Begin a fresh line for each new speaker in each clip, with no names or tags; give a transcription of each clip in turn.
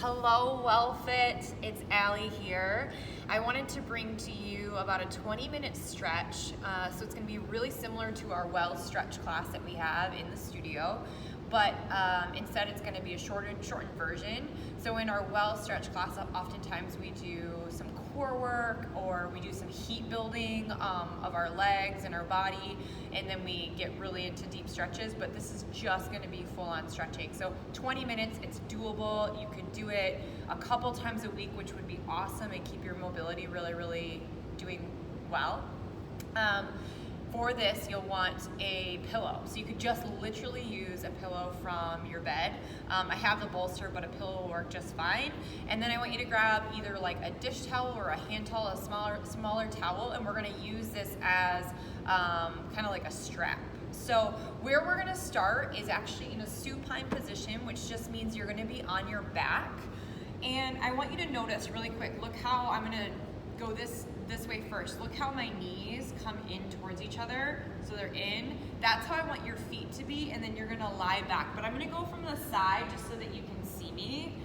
Hello, WellFit. It's Allie here. I wanted to bring to you about a 20-minute stretch. So it's going to be really similar to our Well stretch class that we have in the studio, but instead it's going to be a shortened version. So in our Well stretch class, oftentimes we do some core work or we do some heat building of our legs and our body, and then we get really into deep stretches, but this is just going to be full-on stretching. So 20 minutes, it's doable. You could do it a couple times a week, which would be awesome, and keep your mobility really doing well. For this, you'll want a pillow. So you could just literally use a pillow from your bed. I have the bolster, but a pillow will work just fine. And then I want you to grab either like a dish towel or a hand towel, a smaller towel, and we're gonna use this as kind of like a strap. So where we're gonna start is actually in a supine position, which just means you're gonna be on your back. And I want you to notice really quick, look how I'm gonna go this way first. Look how my knees come in towards each other, so they're in. That's how I want your feet to be, and then you're gonna lie back. But I'm gonna go from the side just so that you can see me.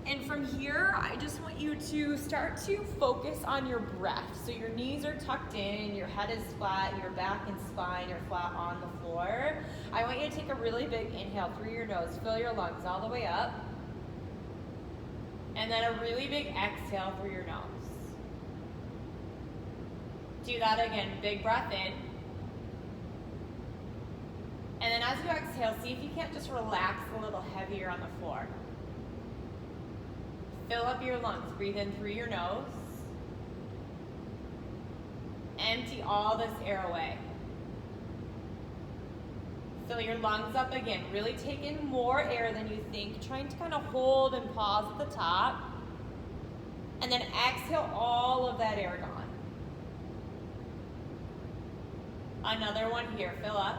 And from here, I just want you to start to focus on your breath. So your knees are tucked in, your head is flat, your back and spine are flat on the floor. I want you to take a really big inhale through your nose, fill your lungs all the way up. And then a really big exhale through your nose. Do that again, big breath in. And then as you exhale, see if you can't just relax a little heavier on the floor. Fill up your lungs, breathe in through your nose. Empty all this air away. Fill your lungs up again, really take in more air than you think, trying to kind of hold and pause at the top. And then exhale all of that air gone. Another one here, fill up.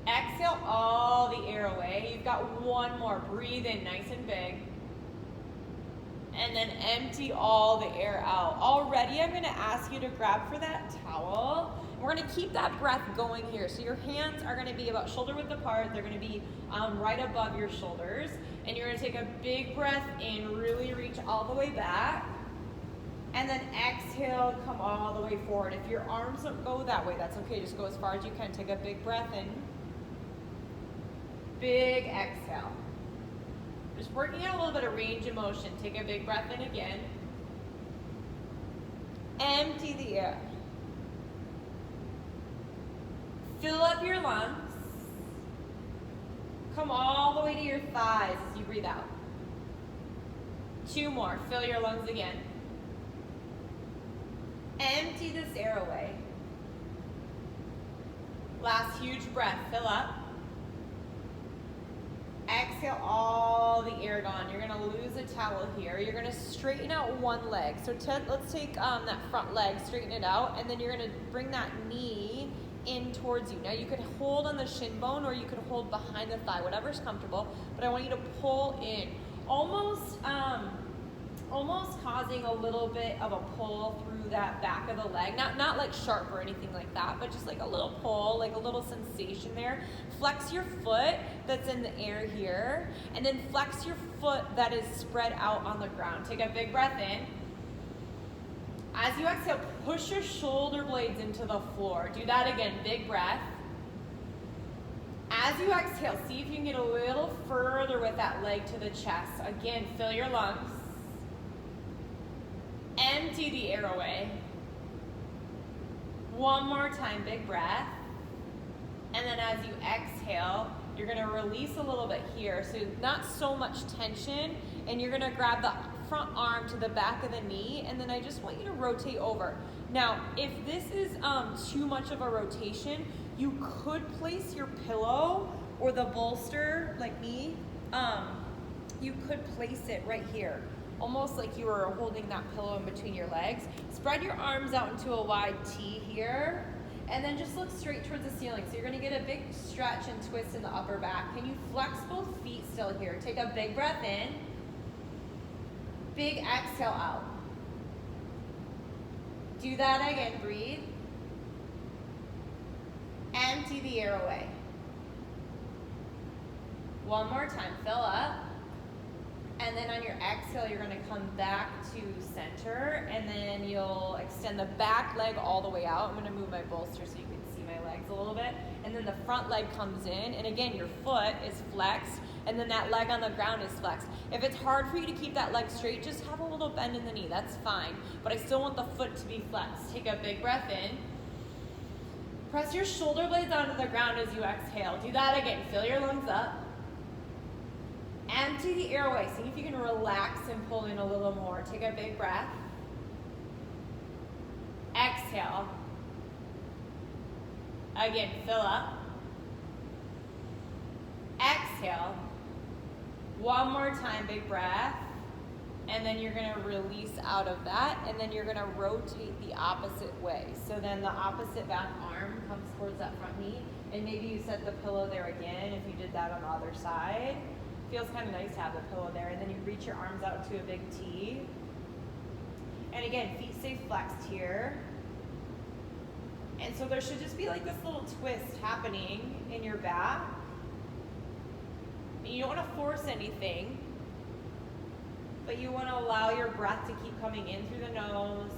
Exhale all the air away. You've got one more, breathe in nice and big. And then empty all the air out. Already I'm gonna ask you to grab for that towel. We're gonna keep that breath going here. So your hands are gonna be about shoulder width apart. They're gonna be right above your shoulders. And you're gonna take a big breath in, really reach all the way back. And then exhale, come all the way forward. If your arms don't go that way, that's okay. Just go as far as you can. Take a big breath in. Big exhale. Just working out a little bit of range of motion. Take a big breath in again. Empty the air. Fill up your lungs. Come all the way to your thighs as you breathe out. 2 more. Fill your lungs again. Empty this air away. Last huge breath, fill up. Exhale all the air gone. You're gonna lose a towel here. You're gonna straighten out one leg. So let's take that front leg, straighten it out, and then you're gonna bring that knee in towards you. Now you could hold on the shin bone or you could hold behind the thigh, whatever's comfortable, but I want you to pull in. Almost causing a little bit of a pull through that back of the leg. Not like sharp or anything like that, but just like a little pull, like a little sensation there. Flex your foot that's in the air here, and then flex your foot that is spread out on the ground. Take a big breath in. As you exhale, push your shoulder blades into the floor. Do that again, big breath. As you exhale, see if you can get a little further with that leg to the chest. Again, fill your lungs. Empty the air away. One more time, big breath. And then as you exhale, you're gonna release a little bit here, so not so much tension, and you're gonna grab the front arm to the back of the knee, and then I just want you to rotate over. Now, if this is too much of a rotation, you could place your pillow or the bolster, like me, you could place it right here, almost like you were holding that pillow in between your legs. Spread your arms out into a wide T here, and then just look straight towards the ceiling. So you're gonna get a big stretch and twist in the upper back. Can you flex both feet still here? Take a big breath in, big exhale out. Do that again, breathe. Empty the air away. One more time, fill up. And then on your exhale, you're gonna come back to center, and then you'll extend the back leg all the way out. I'm gonna move my bolster so you can see my legs a little bit. And then the front leg comes in, and again, your foot is flexed, and then that leg on the ground is flexed. If it's hard for you to keep that leg straight, just have a little bend in the knee, that's fine. But I still want the foot to be flexed. Take a big breath in. Press your shoulder blades onto the ground as you exhale. Do that again, fill your lungs up. Empty the airway. See if you can relax and pull in a little more. Take a big breath. Exhale. Again, fill up. Exhale. One more time, big breath. And then you're gonna release out of that, and then you're gonna rotate the opposite way. So then the opposite back arm comes towards that front knee, and maybe you set the pillow there again if you did that on the other side. Feels kind of nice to have the pillow there, and then you reach your arms out to a big T. And again, feet stay flexed here. And so there should just be like this little twist happening in your back. And you don't want to force anything, but you want to allow your breath to keep coming in through the nose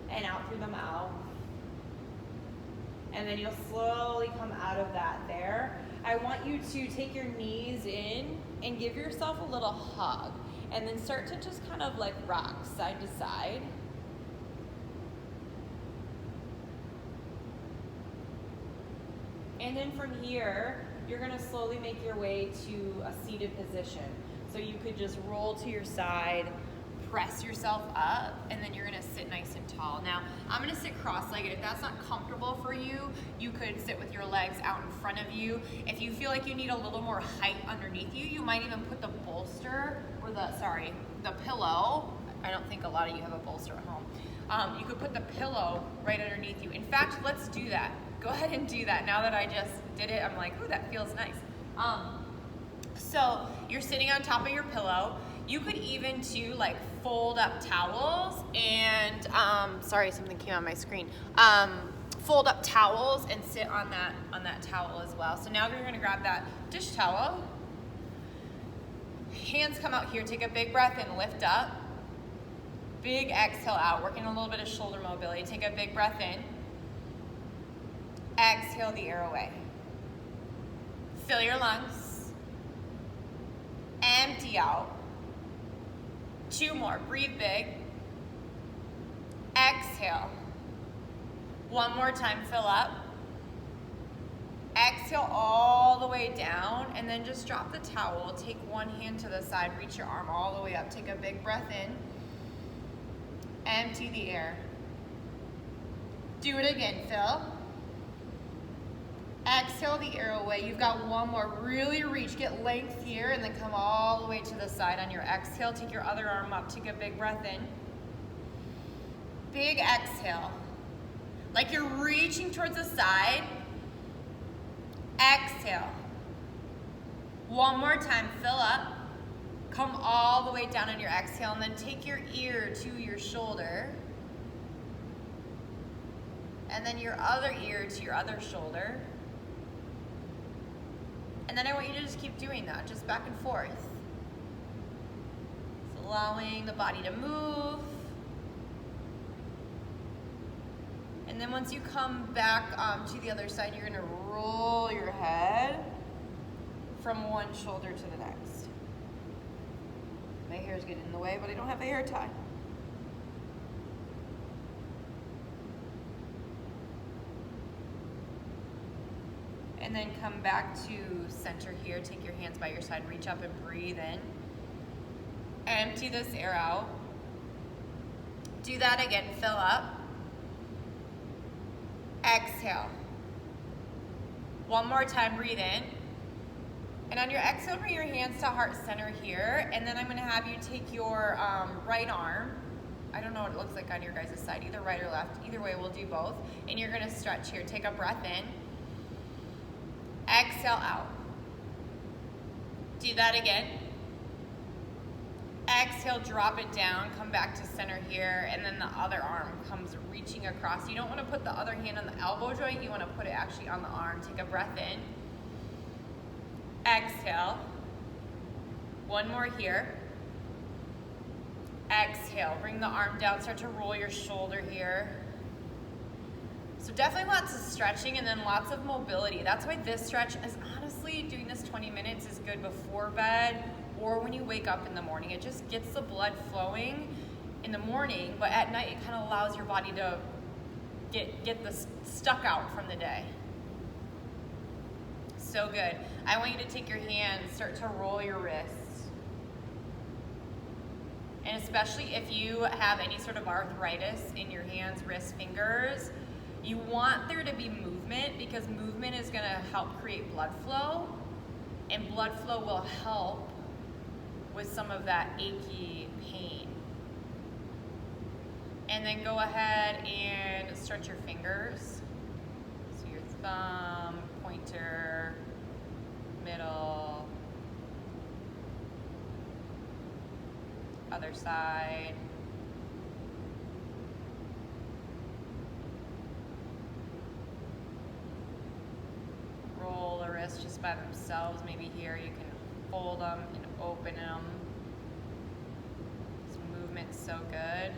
and out through the mouth. And then you'll slowly come out of that there. I want you to take your knees in and give yourself a little hug, and then start to just kind of like rock side to side. And then from here, you're gonna slowly make your way to a seated position. So you could just roll to your side, press yourself up, and then you're gonna sit nice and tall. Now, I'm gonna sit cross-legged. If that's not comfortable for you, you could sit with your legs out in front of you. If you feel like you need a little more height underneath you, you might even put the bolster, or the pillow. I don't think a lot of you have a bolster at home. You could put the pillow right underneath you. In fact, let's do that. Go ahead and do that. Now that I just did it, I'm like, ooh, that feels nice. So you're sitting on top of your pillow. You could even do like fold up towels and, sorry, something came on my screen. Fold up towels and sit on that towel as well. So now you're gonna grab that dish towel. Hands come out here, take a big breath and lift up. Big exhale out, working a little bit of shoulder mobility. Take a big breath in. Exhale the air away. Fill your lungs. Empty out. 2 more, breathe big. Exhale. 1 more time, fill up. Exhale all the way down, and then just drop the towel. Take one hand to the side, reach your arm all the way up. Take a big breath in. Empty the air. Do it again, fill. Exhale the air away. You've got 1 more. Really reach, get length here, and then come all the way to the side on your exhale. Take your other arm up. Take a big breath in. Big exhale. Like you're reaching towards the side. Exhale. 1 more time, fill up. Come all the way down on your exhale, and then take your ear to your shoulder. And then your other ear to your other shoulder. And then I want you to just keep doing that, just back and forth. So allowing the body to move. And then once you come back to the other side, you're gonna roll your head from one shoulder to the next. My hair's getting in the way, but I don't have a hair tie. And then come back to center here. Take your hands by your side, reach up and breathe in. Empty this air out. Do that again, fill up. Exhale. 1 more time, breathe in. And on your exhale, bring your hands to heart center here. And then I'm gonna have you take your right arm. I don't know what it looks like on your guys' side, either right or left. Either way, we'll do both. And you're gonna stretch here. Take a breath in. Exhale out. Do that again. Exhale, drop it down, come back to center here, and then the other arm comes reaching across. You don't want to put the other hand on the elbow joint, you want to put it actually on the arm. Take a breath in. Exhale. One more here. Exhale, bring the arm down, start to roll your shoulder here. So definitely lots of stretching and then lots of mobility. That's why this stretch is honestly, doing this 20 minutes is good before bed or when you wake up in the morning. It just gets the blood flowing in the morning, but at night it kind of allows your body to get the stuck out from the day. So good. I want you to take your hands, start to roll your wrists. And especially if you have any sort of arthritis in your hands, wrists, fingers, you want there to be movement because movement is going to help create blood flow, and blood flow will help with some of that achy pain. And then go ahead and stretch your fingers. So your thumb, pointer, middle, other side. Roll the wrists just by themselves. Maybe here you can fold them and open them. This movement's so good.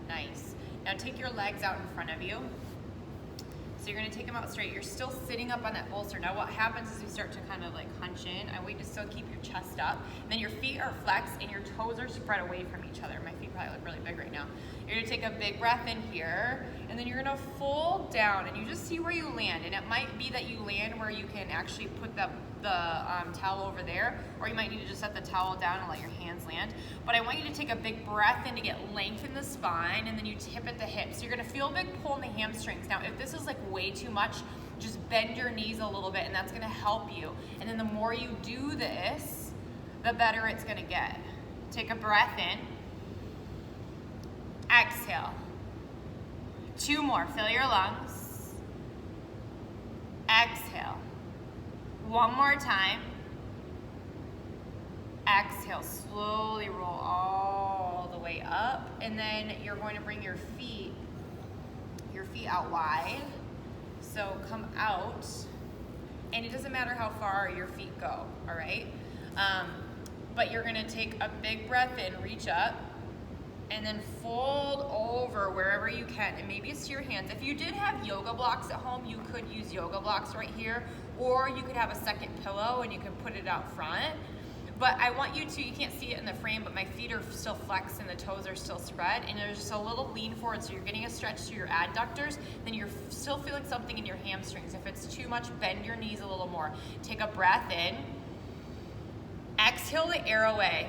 Nice. Now take your legs out in front of you. So you're going to take them out straight. You're still sitting up on that bolster. Now what happens is you start to kind of like hunch in. I want you to still keep your chest up. And then your feet are flexed and your toes are spread away from each other. My feet probably look really big right now. You're going to take a big breath in here, and then you're going to fold down, and you just see where you land. And it might be that you land where you can actually put the towel over there, or you might need to just set the towel down and let your hands land. But I want you to take a big breath in to get length in the spine, and then you tip at the hips. So you're going to feel a big pull in the hamstrings. Now, if this is like way too much, just bend your knees a little bit, and that's going to help you. And then the more you do this, the better it's going to get. Take a breath in. Exhale. 2 more. Fill your lungs. Exhale. 1 more time. Exhale. Slowly roll all the way up, and then you're going to bring your feet out wide. So come out, and it doesn't matter how far your feet go, all right? But you're gonna take a big breath in, reach up, and then fold over wherever you can, and maybe it's to your hands. If you did have yoga blocks at home, you could use yoga blocks right here, or you could have a second pillow and you can put it out front. But I want you to, you can't see it in the frame, but my feet are still flexed and the toes are still spread, and there's just a little lean forward, so you're getting a stretch to your adductors, then you're still feeling something in your hamstrings. If it's too much, bend your knees a little more. Take a breath in. Exhale the air away.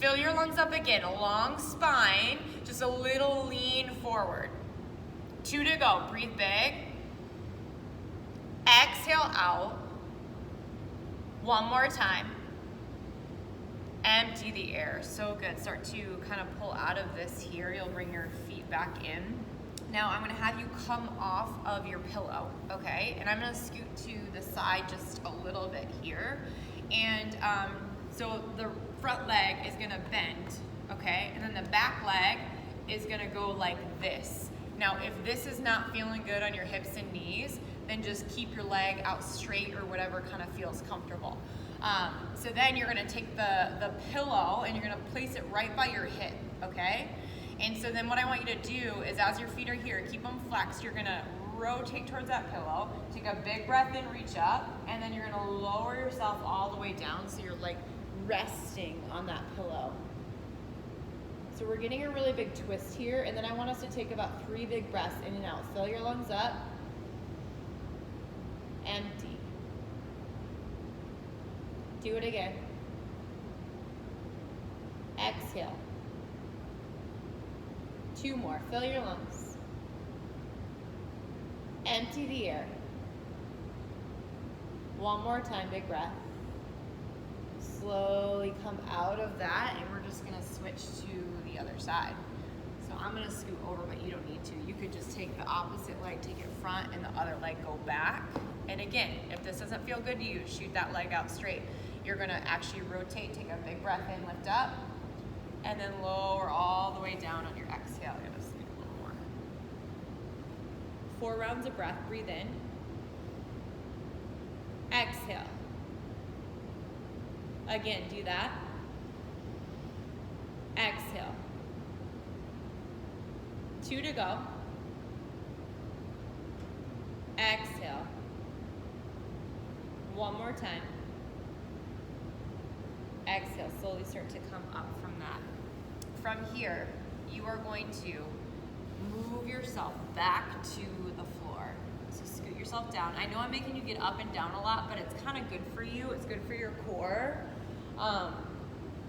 Fill your lungs up again, a long spine, just a little lean forward. 2 to go, breathe big. Exhale out. 1 more time. Empty the air, so good. Start to kind of pull out of this here. You'll bring your feet back in. Now I'm gonna have you come off of your pillow, okay? And I'm gonna scoot to the side just a little bit here. And so the front leg is gonna bend, okay? And then the back leg is gonna go like this. Now, if this is not feeling good on your hips and knees, then just keep your leg out straight or whatever kind of feels comfortable. So then you're gonna take the pillow and you're gonna place it right by your hip, okay? And so then what I want you to do is, as your feet are here, keep them flexed, you're gonna rotate towards that pillow, take a big breath in, reach up, and then you're gonna lower yourself all the way down so you're like resting on that pillow. So we're getting a really big twist here, and then I want us to take about 3 big breaths in and out. Fill your lungs up, empty. Do it again. Exhale. 2 more. Fill your lungs. Empty the air. 1 more time, big breath. Slowly come out of that, and we're just gonna switch to the other side. So I'm gonna scoot over, but you don't need to. You could just take the opposite leg, take it front, and the other leg go back. And again, if this doesn't feel good to you, shoot that leg out straight. You're gonna actually rotate, take a big breath in, lift up, and then lower all the way down on your exhale. You're gonna scoot a little more. 4 rounds of breath. Breathe in. Exhale. Again, do that. Exhale. 2 to go. Exhale. 1 more time. Exhale, slowly start to come up from that. From here, you are going to move yourself back to the floor. So scoot yourself down. I know I'm making you get up and down a lot, but it's kind of good for you. It's good for your core. And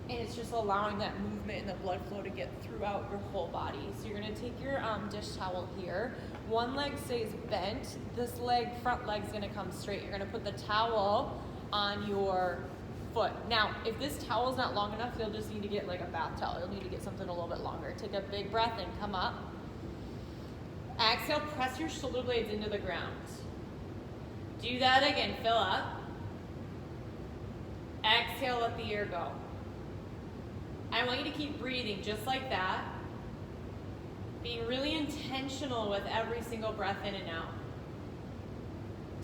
it's just allowing that movement and the blood flow to get throughout your whole body. So you're gonna take your dish towel here. One leg stays bent. This leg, front leg's gonna come straight. You're gonna put the towel on your foot. Now, if this towel's not long enough, you'll just need to get like a bath towel. You'll need to get something a little bit longer. Take a big breath and come up. Exhale, press your shoulder blades into the ground. Do that again, fill up. Exhale, let the air go. I want you to keep breathing just like that. Being really intentional with every single breath in and out.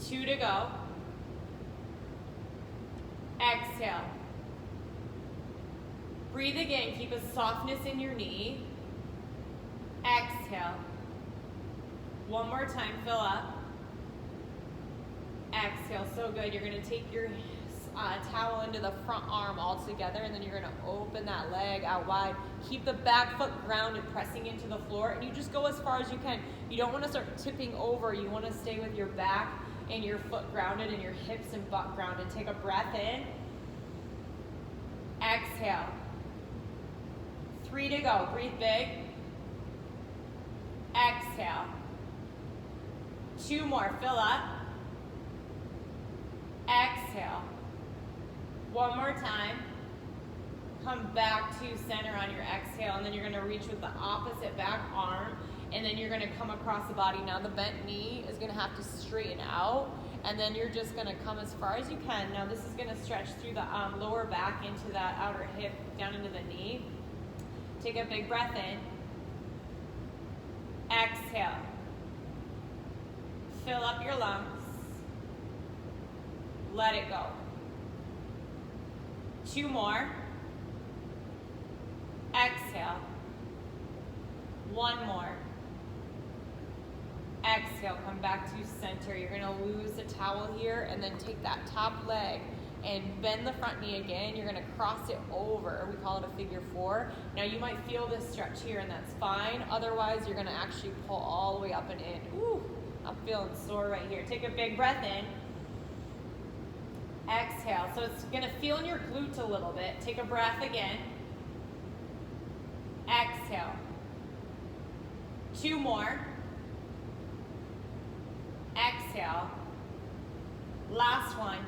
2 to go. Exhale. Breathe again, keep a softness in your knee. Exhale. 1 more time, fill up. Exhale, so good. You're gonna take your towel into the front arm all together, and then you're gonna open that leg out wide. Keep the back foot grounded, pressing into the floor, and you just go as far as you can. You don't wanna start tipping over. You wanna stay with your back and your foot grounded and your hips and butt grounded. Take a breath in. Exhale. 3 to go. Breathe big. Exhale. 2 more. Fill up. Exhale. 1 more time. Come back to center on your exhale, and then you're gonna reach with the opposite back arm, and then you're gonna come across the body. Now the bent knee is gonna have to straighten out, and then you're just gonna come as far as you can. Now this is gonna stretch through the lower back into that outer hip, down into the knee. Take a big breath in. Exhale. Fill up your lungs. Let it go. 2 more. Exhale. 1 more. Exhale, come back to center. You're gonna lose the towel here, and then take that top leg and bend the front knee again. You're gonna cross it over. We call it a figure 4. Now you might feel this stretch here, and that's fine. Otherwise, you're gonna actually pull all the way up and in. Ooh, I'm feeling sore right here. Take a big breath in. Exhale. So it's gonna feel in your glutes a little bit. Take a breath again. Exhale. 2 more. Exhale. Last one.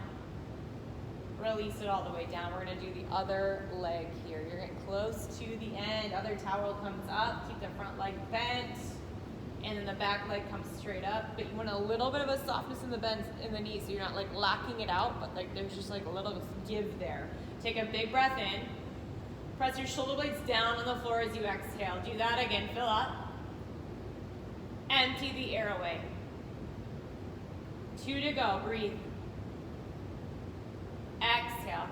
Release it all the way down. We're gonna do the other leg here. You're getting close to the end. Other towel comes up. Keep the front leg bent. And then the back leg comes straight up. But you want a little bit of a softness in the bends in the knee, so you're not like locking it out, but like there's just like a little give there. Take a big breath in. Press your shoulder blades down on the floor as you exhale. Do that again. Fill up. Empty the air away. 2 to go. Breathe. Exhale.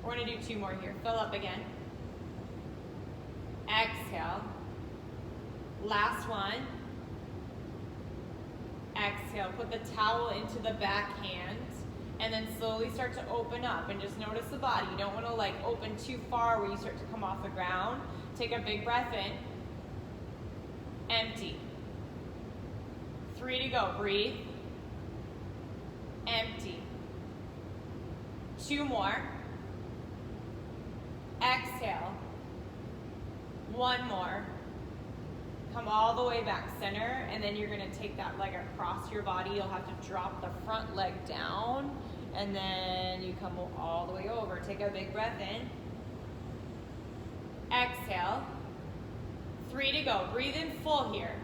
We're gonna do 2 more here. Fill up again. Exhale. Last one. Exhale. Put the towel into the back hand, and then slowly start to open up, and just notice the body. You don't want to like open too far where you start to come off the ground. Take a big breath in. Empty. 3 to go. Breathe. Empty. 2 more. Exhale. 1 more. Come all the way back center, and then you're gonna take that leg across your body. You'll have to drop the front leg down, and then you come all the way over. Take a big breath in. Exhale. 3 to go. Breathe in full here.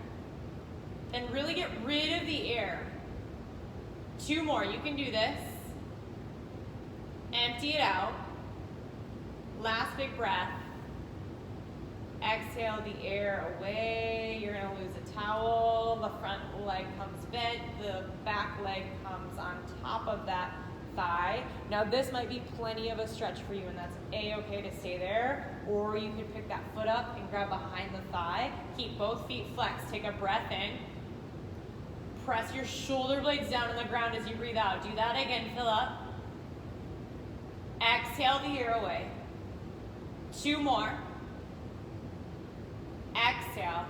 Then really get rid of the air. 2 more. You can do this. Empty it out. Last big breath. Exhale the air away. You're gonna lose a towel. The front
leg comes bent, the back leg comes on top of that thigh. Now this might be plenty of a stretch for you, and that's a-okay to stay there, or you can pick that foot up and grab behind the thigh. Keep both feet flexed. Take a breath in. Press your shoulder blades down on the ground as you breathe out. Do that again. Fill up. Exhale the air away. 2 more. Exhale.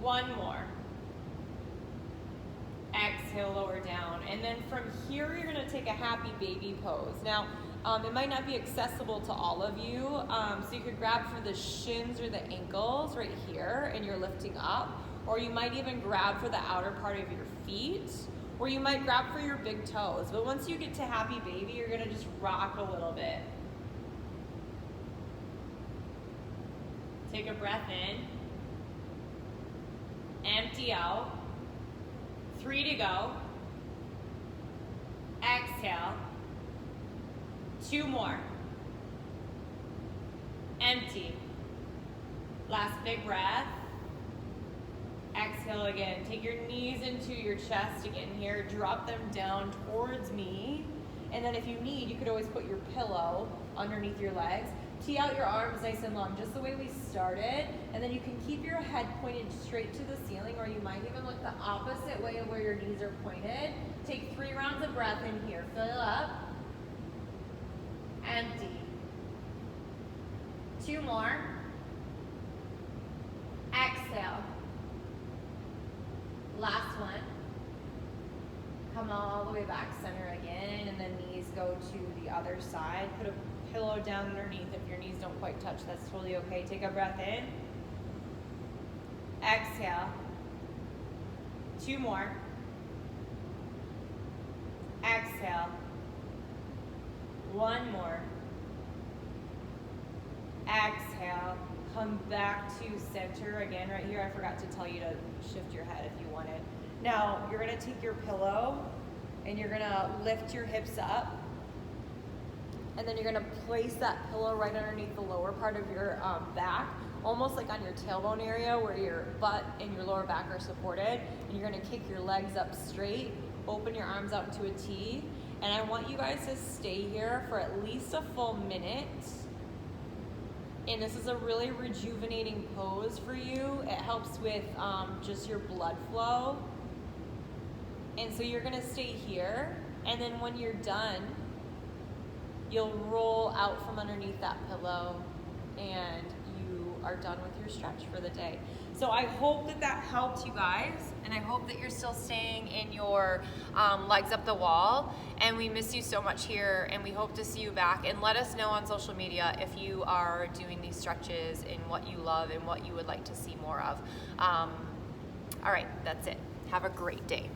1 more. Exhale, lower down. And then from here, you're gonna take a happy baby pose. Now, it might not be accessible to all of you, so you could grab for the shins or the ankles right here, and you're lifting up, or you might even grab for the outer part of your feet, or you might grab for your big toes. But once you get to happy baby, you're gonna just rock a little bit. Take a breath in. Empty out. 3 to go. Exhale. 2 more. Empty. Last big breath. Exhale again. Take your knees into your chest again here. Drop them down towards me. And then if you need, you could always put your pillow underneath your legs. Tee out your arms nice and long, just the way we started. And then you can keep your head pointed straight to the ceiling, or you might even look the opposite way of where your knees are pointed. Take 3 rounds of breath in here. Fill up. Empty. 2 more. Exhale. Last one. Come all the way back center again, and then knees go to the other side. Put a pillow down underneath if your knees don't quite touch. That's totally okay. Take a breath in. Exhale. 2 more. Exhale. 1 more. Exhale. Come back to center again right here. I forgot to tell you to shift your head if you wanted. Now, you're gonna take your pillow and you're gonna lift your hips up. And then you're gonna place that pillow right underneath the lower part of your back, almost like on your tailbone area where your butt and your lower back are supported. And you're gonna kick your legs up straight, open your arms out into a T. And I want you guys to stay here for at least a full minute. And this is a really rejuvenating pose for you. It helps with just your blood flow. And so you're gonna stay here, and then when you're done, you'll roll out from underneath that pillow, and you are done with your stretch for the day. So I hope that that helped you guys, and I hope that you're still staying in your legs up the wall. And we miss you so much here, and we hope to see you back. And let us know on social media if you are doing these stretches and what you love and what you would like to see more of. All right, that's it. Have a great day.